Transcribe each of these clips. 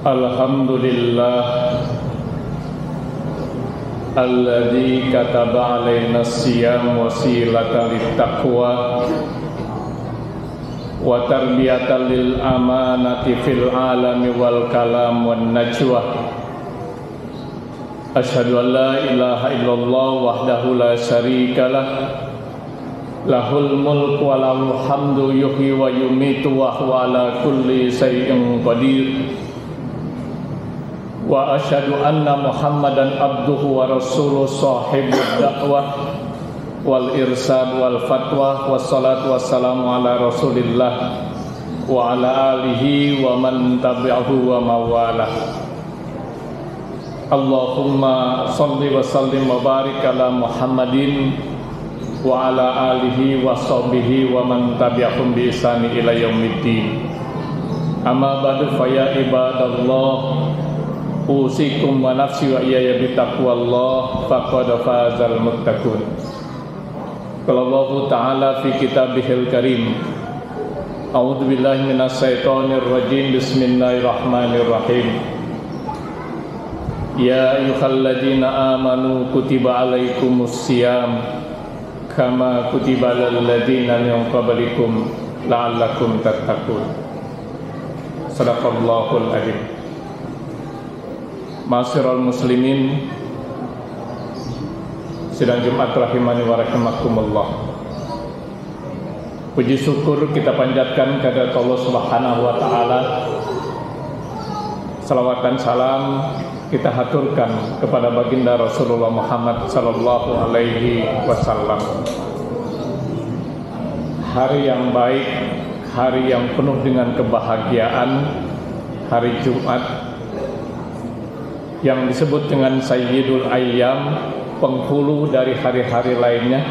Alhamdulillah alladzi kataba alaina as-siyam wasilatan lit-taqwa wa tarbiyatan lil amanati fil alami wal kalam wan najwa. Asyhadu an la ilaha illallah wahdahu la syarikalah lahul mulku wa lahul hamdu yuhyi wa yumitu wa huwa ala kulli syai'in qadir. Wa asyhadu anna Muhammadan abduhu wa rasuluh sahibud da'wah wal irsad wal fatwa wassalatu wassalamu ala rasulillah wa ala alihi wa man tabi'ahu wa mawalah. Allahumma salli wa sallim wa barik ala Muhammadin wa ala alihi wa sahbihi wa man tabi'ahum bi ihsani ila yaumiddin. Amma ba'du fa ya ibadallah, usikum wa nafsi wa iyaya bitaqwallah faqad fazal muttaqun. Qala Allah Ta'ala fi kitabihil karim, a'udzu billahi minasy syaithanir rajim, bismillahirrahmanirrahim. Ya ayyuhalladzina amanu kutiba alaikumus siyam kama kutiba alal ladzina min qablikum la'allakum tattaqun. Shadaqallahul adzim. Ma'asyiral muslimin, sidang Jumat rahimani wa rahimakumullah. Puji syukur kita panjatkan kehadirat Allah Subhanahu wa taala. Salawat dan salam kita haturkan kepada baginda Rasulullah Muhammad sallallahu alaihi wasallam. Hari yang baik, hari yang penuh dengan kebahagiaan, hari Jumat yang disebut dengan Sayyidul Ayyam, penghulu dari hari-hari lainnya,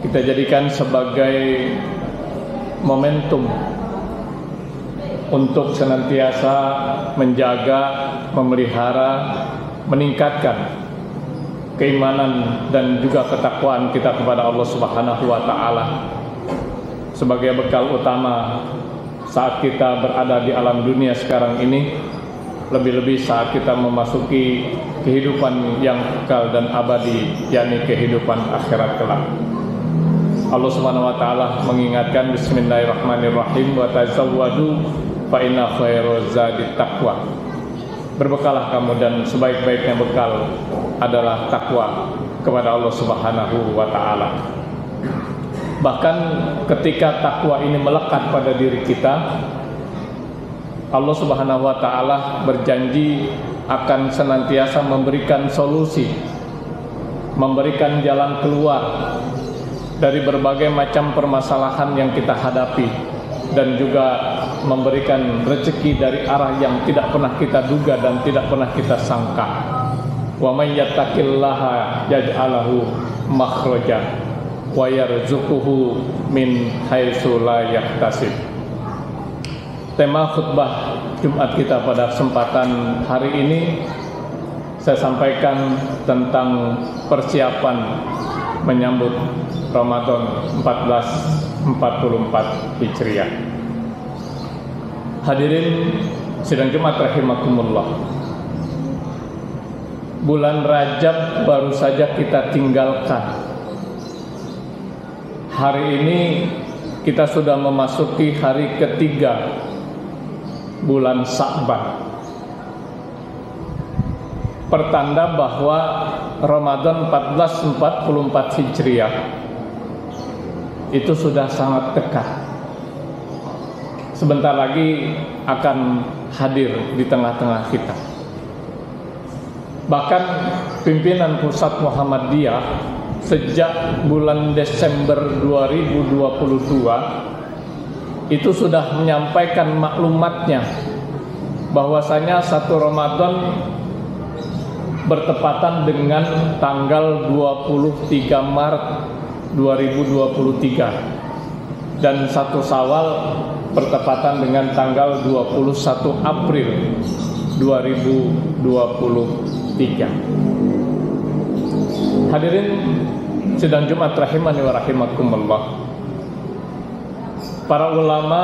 kita jadikan sebagai momentum untuk senantiasa menjaga, memelihara, meningkatkan keimanan dan juga ketakwaan kita kepada Allah Subhanahu wa taala sebagai bekal utama saat kita berada di alam dunia sekarang ini, lebih-lebih saat kita memasuki kehidupan yang kekal dan abadi, yakni kehidupan akhirat kelak. Allah Subhanahu wa taala mengingatkan, bismillahirrahmanirrahim, wa tazawwadu fa inna khairaz zadit taqwa. Berbekalah kamu dan sebaik-baiknya bekal adalah takwa kepada Allah Subhanahu wa taala. Bahkan ketika takwa ini melekat pada diri kita, Allah Subhanahu wa taala berjanji akan senantiasa memberikan solusi, memberikan jalan keluar dari berbagai macam permasalahan yang kita hadapi, dan juga memberikan rezeki dari arah yang tidak pernah kita duga dan tidak pernah kita sangka. Wa may yattaqillaha yaj'alahu makhraja wa yarzuquhu min haitsu la yahtasib. Tema khutbah Jumat kita pada kesempatan hari ini saya sampaikan tentang persiapan menyambut Ramadan 1444 Hijriah. Hadirin sidang Jumat rahimakumullah. Bulan Rajab baru saja kita tinggalkan. Hari ini kita sudah memasuki hari ketiga bulan Sa'ban, pertanda bahwa Ramadan 1444 Hijriah itu sudah sangat dekat. Sebentar lagi akan hadir di tengah-tengah kita. Bahkan pimpinan pusat Muhammadiyah sejak bulan Desember 2022 itu sudah menyampaikan maklumatnya bahwasanya 1 Ramadan bertepatan dengan tanggal 23 Maret 2023 dan 1 Syawal bertepatan dengan tanggal 21 April 2023. Hadirin sidang Jumat rahimani wa rahimakumullah. Para ulama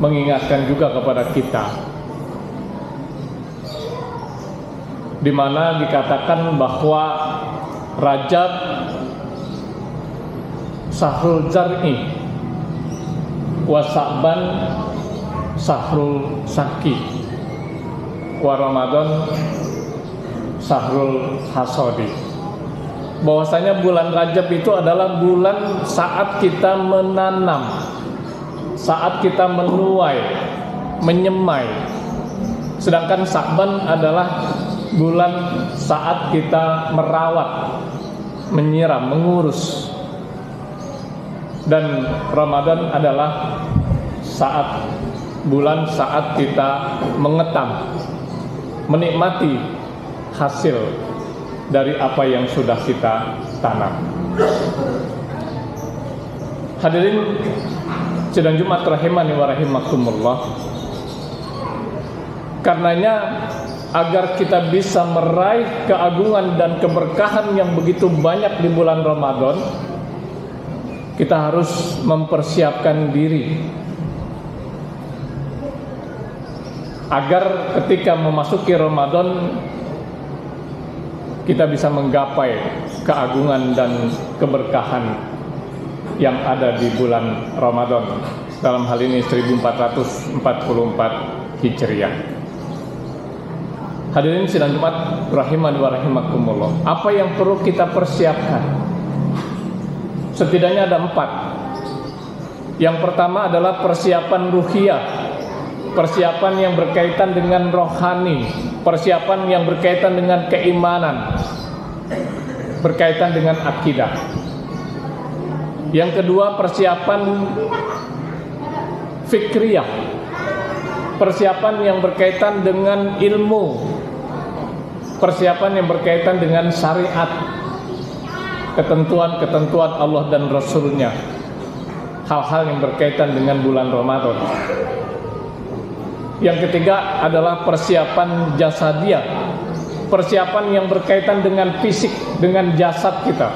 mengingatkan juga kepada kita, di mana dikatakan bahwa Rajab Sahrul Zar'i wa Sa'ban Sahrul Saki wa Ramadan Sahrul Hasodi. Bahwasanya bulan Rajab itu adalah bulan saat kita menanam, saat kita menuai, menyemai. Sedangkan Sa'ban adalah bulan saat kita merawat, menyiram, mengurus. Dan Ramadan adalah bulan saat kita mengetam, menikmati hasil dari apa yang sudah kita tanam. Hadirin sidang Jumat rahimani wa rahimakumullah. Karenanya agar kita bisa meraih keagungan dan keberkahan yang begitu banyak di bulan Ramadan, kita harus mempersiapkan diri agar ketika memasuki Ramadan kita bisa menggapai keagungan dan keberkahan yang ada di bulan Ramadan, dalam hal ini 1444 Hijriah. Hadirin sidang Jumat rahimani wa rahimakumullah. Apa yang perlu kita persiapkan? Setidaknya ada 4. Yang pertama adalah persiapan ruhiyah, persiapan yang berkaitan dengan rohani, persiapan yang berkaitan dengan keimanan, berkaitan dengan akidah. Yang kedua, persiapan fikriyah, persiapan yang berkaitan dengan ilmu, persiapan yang berkaitan dengan syariat, ketentuan-ketentuan Allah dan Rasul-Nya, hal-hal yang berkaitan dengan bulan Ramadan. Yang ketiga adalah persiapan jasadiah, persiapan yang berkaitan dengan fisik, dengan jasad kita.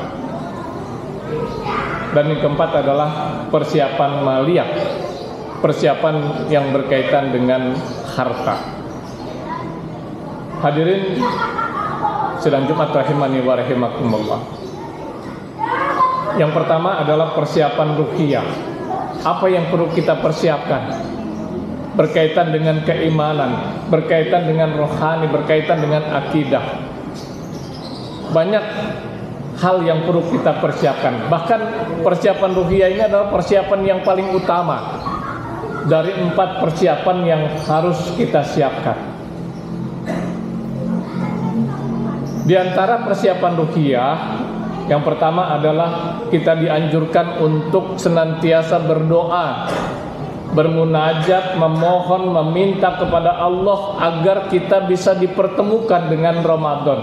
Dan yang keempat adalah persiapan maliyah, persiapan yang berkaitan dengan harta. Hadirin sidang Jumat rahimani wa rahimakumullah. Yang pertama adalah persiapan ruhiyah. Apa yang perlu kita persiapkan? Berkaitan dengan keimanan, berkaitan dengan rohani, berkaitan dengan akidah. Banyak hal yang perlu kita persiapkan. Bahkan persiapan ruhiyah ini adalah persiapan yang paling utama dari 4 persiapan yang harus kita siapkan. Di antara persiapan ruhiyah, yang pertama adalah kita dianjurkan untuk senantiasa berdoa, bermunajat, memohon, meminta kepada Allah agar kita bisa dipertemukan dengan Ramadan.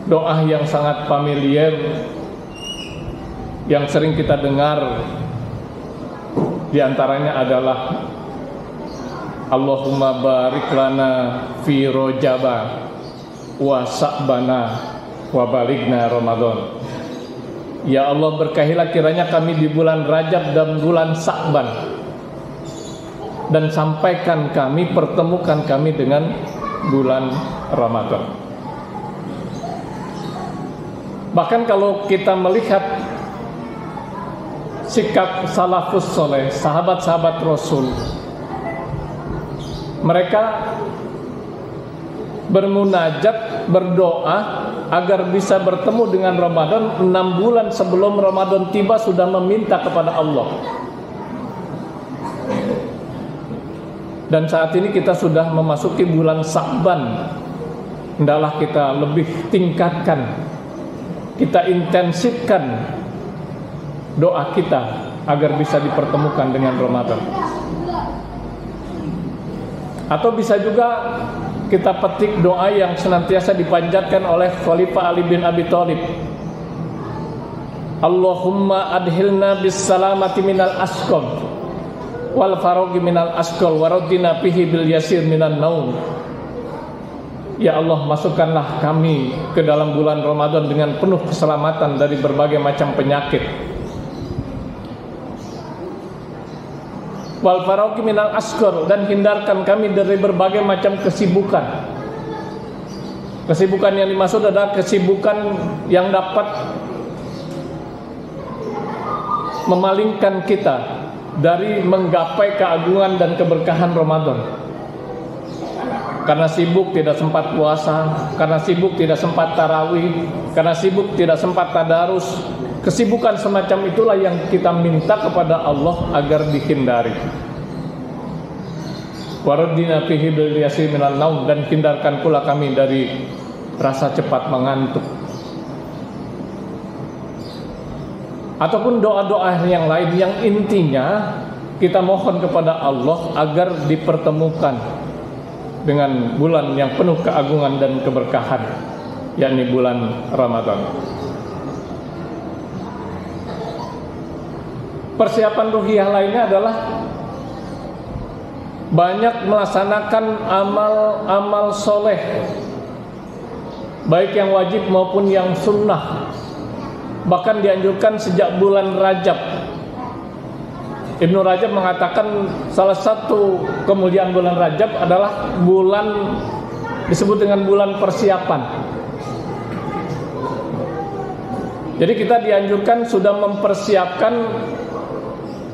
Doa yang sangat familiar, yang sering kita dengar, diantaranya adalah Allahumma barik lana fi Rajaba wa Sa'bana wa balighna Ramadan. Ya Allah, berkahilah kiranya kami di bulan Rajab dan bulan Sa'ban, dan sampaikan kami, pertemukan kami dengan bulan Ramadan. Bahkan kalau kita melihat sikap salafus soleh, sahabat-sahabat Rasul, mereka bermunajat, berdoa agar bisa bertemu dengan Ramadan 6 bulan sebelum Ramadan tiba, sudah meminta kepada Allah. Dan saat ini kita sudah memasuki bulan Sa'ban. Hendaklah kita lebih tingkatkan, kita intensifkan doa kita agar bisa dipertemukan dengan Ramadan. Atau bisa juga kita petik doa yang senantiasa dipanjatkan oleh Khalifah Ali bin Abi Thalib. Allahumma adhilna bis salamati minal asqam wal faraghi minal asqal waradina fihi bil yasir minan naum. Ya Allah, masukkanlah kami ke dalam bulan Ramadan dengan penuh keselamatan dari berbagai macam penyakit, wal farauqi minal asghar, dan hindarkan kami dari berbagai macam kesibukan. Kesibukan yang dimaksud adalah kesibukan yang dapat memalingkan kita dari menggapai keagungan dan keberkahan Ramadan. Karena sibuk tidak sempat puasa, karena sibuk tidak sempat tarawih, karena sibuk tidak sempat tadarus. Kesibukan semacam itulah yang kita minta kepada Allah agar dihindari. Waradina fihi bil yasir minal naum, dan hindarkan pula kami dari rasa cepat mengantuk. Ataupun doa-doa yang lain yang intinya kita mohon kepada Allah agar dipertemukan dengan bulan yang penuh keagungan dan keberkahan, yakni bulan Ramadan. Persiapan ruhiyah lainnya adalah banyak melaksanakan amal-amal soleh, baik yang wajib maupun yang sunnah. Bahkan dianjurkan sejak bulan Rajab. Ibnu Rajab mengatakan salah satu kemuliaan bulan Rajab adalah bulan disebut dengan bulan persiapan. Jadi kita dianjurkan sudah mempersiapkan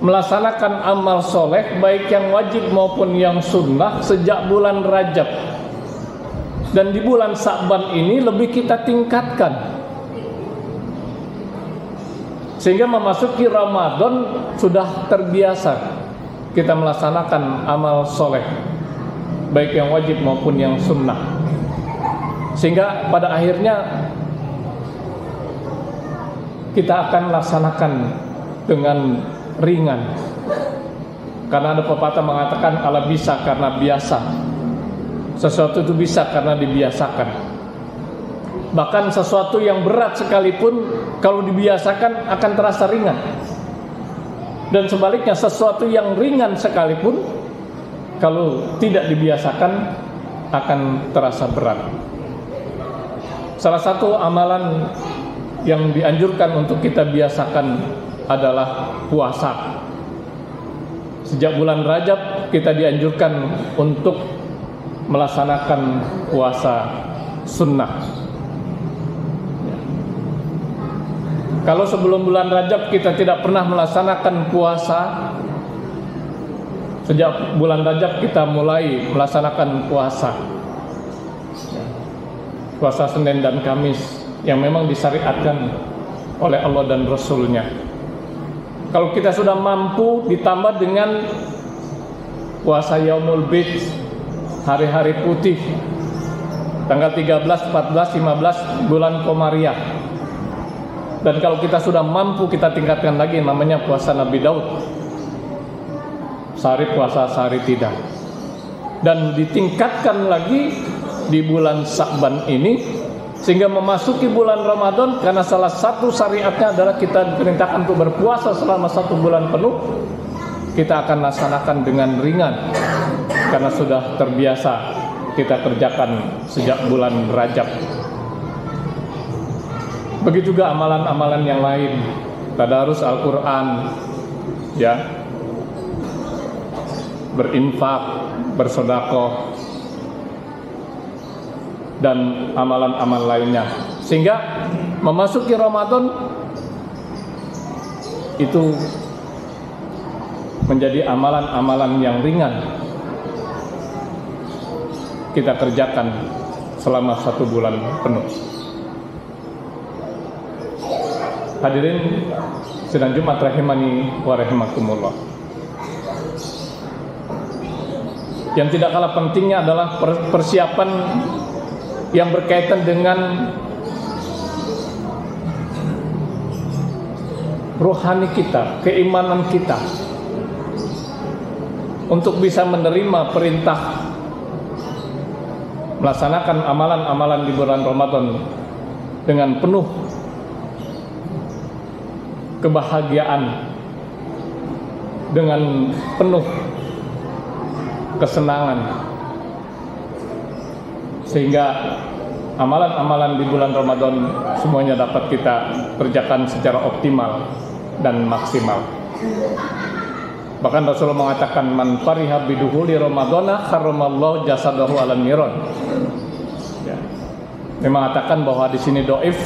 melaksanakan amal soleh baik yang wajib maupun yang sunnah sejak bulan Rajab. Dan di bulan Sa'ban ini lebih kita tingkatkan, sehingga memasuki Ramadan sudah terbiasa kita melaksanakan amal soleh baik yang wajib maupun yang sunnah, sehingga pada akhirnya kita akan laksanakan dengan ringan. Karena ada pepatah mengatakan ala bisa karena biasa, sesuatu itu bisa karena dibiasakan. Bahkan sesuatu yang berat sekalipun kalau dibiasakan akan terasa ringan. Dan sebaliknya sesuatu yang ringan sekalipun kalau tidak dibiasakan akan terasa berat. Salah satu amalan yang dianjurkan untuk kita biasakan adalah puasa. Sejak bulan Rajab kita dianjurkan untuk melaksanakan puasa sunnah. Kalau sebelum bulan Rajab kita tidak pernah melaksanakan puasa, sejak bulan Rajab kita mulai melaksanakan puasa. Puasa Senin dan Kamis yang memang disyariatkan oleh Allah dan Rasul-Nya. Kalau kita sudah mampu ditambah dengan puasa Yaumul Bid, hari-hari putih, tanggal 13, 14, 15 bulan Komariah. Dan kalau kita sudah mampu, kita tingkatkan lagi namanya puasa Nabi Daud, sehari puasa sehari tidak. Dan ditingkatkan lagi di bulan Sa'ban ini, sehingga memasuki bulan Ramadan, karena salah satu syariatnya adalah kita diperintahkan untuk berpuasa selama 1 bulan penuh. Kita akan laksanakan dengan ringan karena sudah terbiasa kita kerjakan sejak bulan Rajab. Begitu juga amalan-amalan yang lain, tadarus Al-Quran, ya, berinfak, bersedekah, dan amalan-amal lainnya, sehingga memasuki Ramadan itu menjadi amalan-amalan yang ringan kita kerjakan selama 1 bulan penuh. Hadirin sidang Jumat rahimani wa rahimakumullah. Yang tidak kalah pentingnya adalah persiapan yang berkaitan dengan rohani kita, keimanan kita, untuk bisa menerima perintah melaksanakan amalan-amalan di bulan Ramadan dengan penuh kebahagiaan, dengan penuh kesenangan, sehingga amalan-amalan di bulan Ramadan semuanya dapat kita kerjakan secara optimal dan maksimal. Bahkan Rasulullah mengatakan man fariha biduhuli ramadhana kharramallahu jasadahu 'alan niran. Ya. Dia mengatakan bahwa di sini dhaif,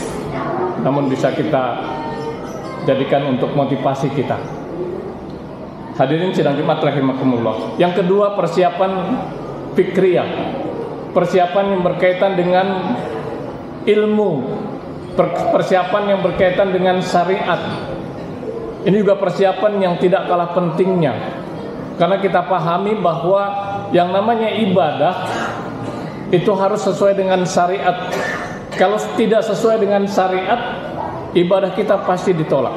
namun bisa kita jadikan untuk motivasi kita. Hadirin sidang Jumat rahimakumullah. Yang kedua, persiapan fikriyah. Persiapan yang berkaitan dengan ilmu, persiapan yang berkaitan dengan syariat. Ini juga persiapan yang tidak kalah pentingnya, karena kita pahami bahwa yang namanya ibadah itu harus sesuai dengan syariat. Kalau tidak sesuai dengan syariat, ibadah kita pasti ditolak.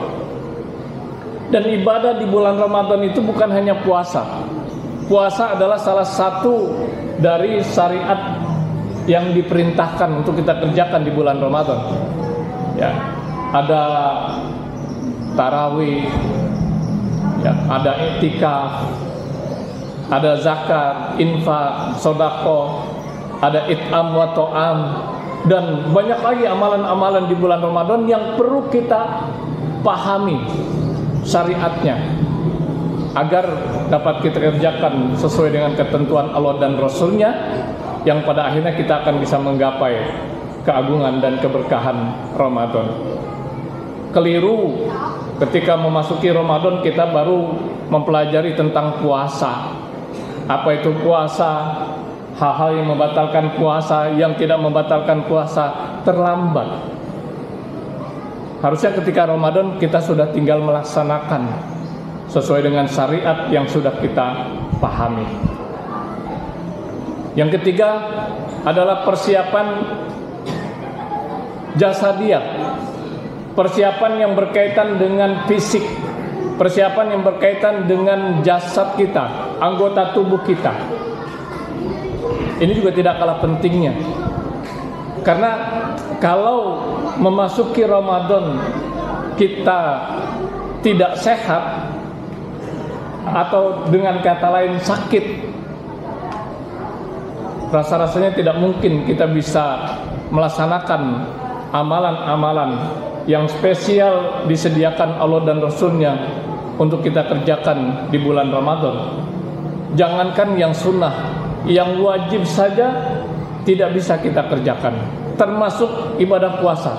Dan ibadah di bulan Ramadan itu bukan hanya puasa. Puasa adalah salah satu dari syariat yang diperintahkan untuk kita kerjakan di bulan Ramadan. Ya, ada tarawih, ya, ada i'tikaf, ada zakat, infak, sedekah, ada it'am wa ta'am, dan banyak lagi amalan-amalan di bulan Ramadan yang perlu kita pahami syariatnya agar dapat kita kerjakan sesuai dengan ketentuan Allah dan Rasulnya, yang pada akhirnya kita akan bisa menggapai keagungan dan keberkahan Ramadan. Keliru ketika memasuki Ramadan kita baru mempelajari tentang puasa. Apa itu puasa? Hal-hal yang membatalkan puasa, yang tidak membatalkan puasa, terlambat. Harusnya ketika Ramadan kita sudah tinggal melaksanakan sesuai dengan syariat yang sudah kita pahami. Yang ketiga adalah persiapan jasadiah, persiapan yang berkaitan dengan fisik, persiapan yang berkaitan dengan jasad kita, anggota tubuh kita. Ini juga tidak kalah pentingnya, karena kalau memasuki Ramadan kita tidak sehat, atau dengan kata lain sakit, rasa-rasanya tidak mungkin kita bisa melaksanakan amalan-amalan yang spesial disediakan Allah dan Rasulnya untuk kita kerjakan di bulan Ramadan. Jangankan yang sunnah, yang wajib saja tidak bisa kita kerjakan, termasuk ibadah puasa.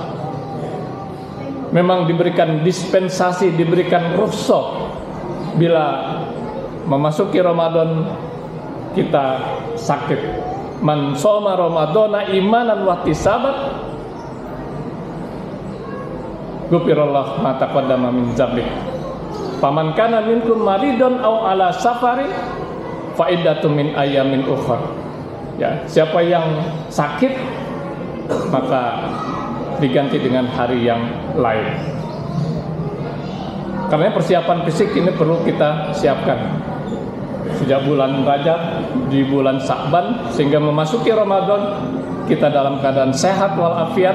Memang diberikan dispensasi, diberikan rukhsah bila memasuki Ramadan kita sakit. Man shoma ramadhana imanan wa ihtisaban ghufirallahu ma taqaddama min dzambih. Faman kana minkum maridun aw ala safari fa iddatun min ayamin ukhra. Ya, siapa yang sakit maka diganti dengan hari yang lain. Karena persiapan fisik ini perlu kita siapkan sejak bulan Rajab, di bulan Sya'ban, sehingga memasuki Ramadan kita dalam keadaan sehat walafiat,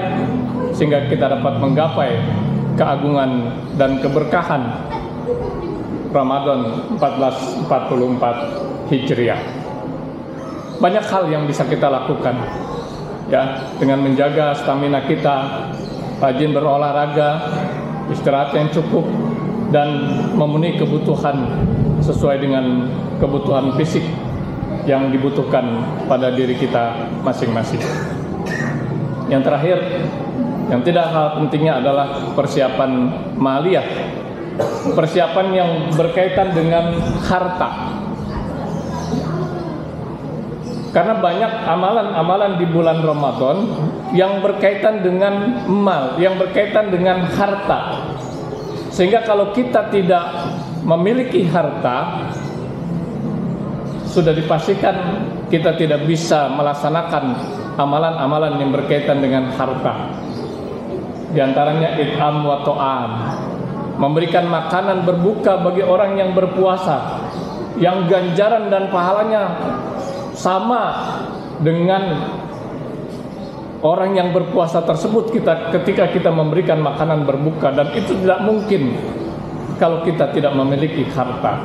sehingga kita dapat menggapai keagungan dan keberkahan Ramadan 1444 Hijriah. Banyak hal yang bisa kita lakukan, ya, dengan menjaga stamina kita, rajin berolahraga, istirahat yang cukup, dan memenuhi kebutuhan sesuai dengan kebutuhan fisik yang dibutuhkan pada diri kita masing-masing. Yang terakhir, yang tidak kalah pentingnya adalah persiapan maliyah, persiapan yang berkaitan dengan harta. Karena banyak amalan-amalan di bulan Ramadan yang berkaitan dengan mal, yang berkaitan dengan harta. Sehingga kalau kita tidak memiliki harta, sudah dipastikan kita tidak bisa melaksanakan amalan-amalan yang berkaitan dengan harta. Di antaranya it'am wa ta'am, memberikan makanan berbuka bagi orang yang berpuasa, yang ganjaran dan pahalanya sama dengan orang yang berpuasa tersebut ketika kita memberikan makanan berbuka, dan itu tidak mungkin kalau kita tidak memiliki harta.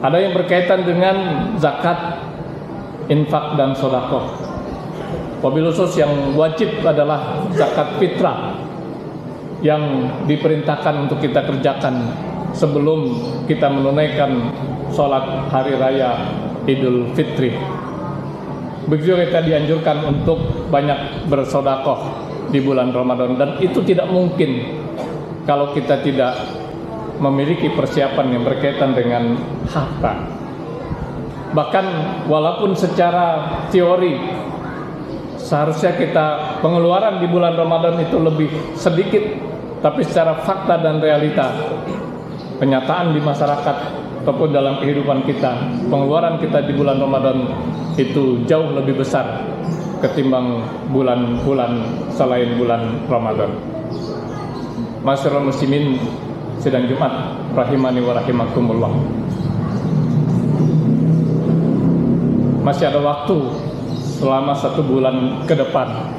Ada yang berkaitan dengan zakat, infak, dan sedekah. Wabil khusus yang wajib adalah zakat fitrah yang diperintahkan untuk kita kerjakan sebelum kita menunaikan sholat hari raya Idul Fitri. Begitu kita dianjurkan untuk banyak bersedekah di bulan Ramadan, dan itu tidak mungkin kalau kita tidak memiliki persiapan yang berkaitan dengan harta. Bahkan walaupun secara teori seharusnya kita pengeluaran di bulan Ramadan itu lebih sedikit, tapi secara fakta dan realita kenyataan di masyarakat ataupun dalam kehidupan kita, pengeluaran kita di bulan Ramadan itu jauh lebih besar ketimbang bulan-bulan selain bulan Ramadan. Masyarul muslimin sidang Jumat rahimani wa rahimakumullah. Masih ada waktu selama 1 bulan ke depan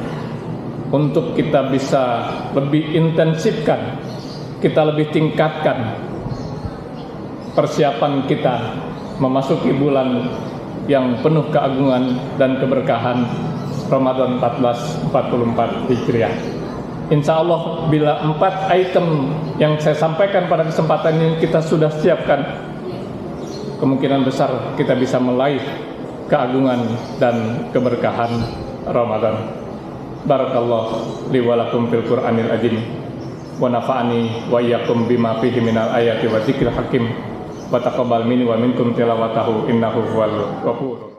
untuk kita bisa lebih intensifkan, kita lebih tingkatkan persiapan kita memasuki bulan yang penuh keagungan dan keberkahan Ramadan 1444 Hijriah. Insya Allah bila 4 item yang saya sampaikan pada kesempatan ini kita sudah siapkan, kemungkinan besar kita bisa meraih keagungan dan keberkahan Ramadan. Barakallahu li wa lakum fil Qur'anil azim wa nafa'ani wa iyyakum bima fihi minal ayati wa dzikril hakim wa taqabbal minni wa minkum tilawatahu innahu huwal ghafur.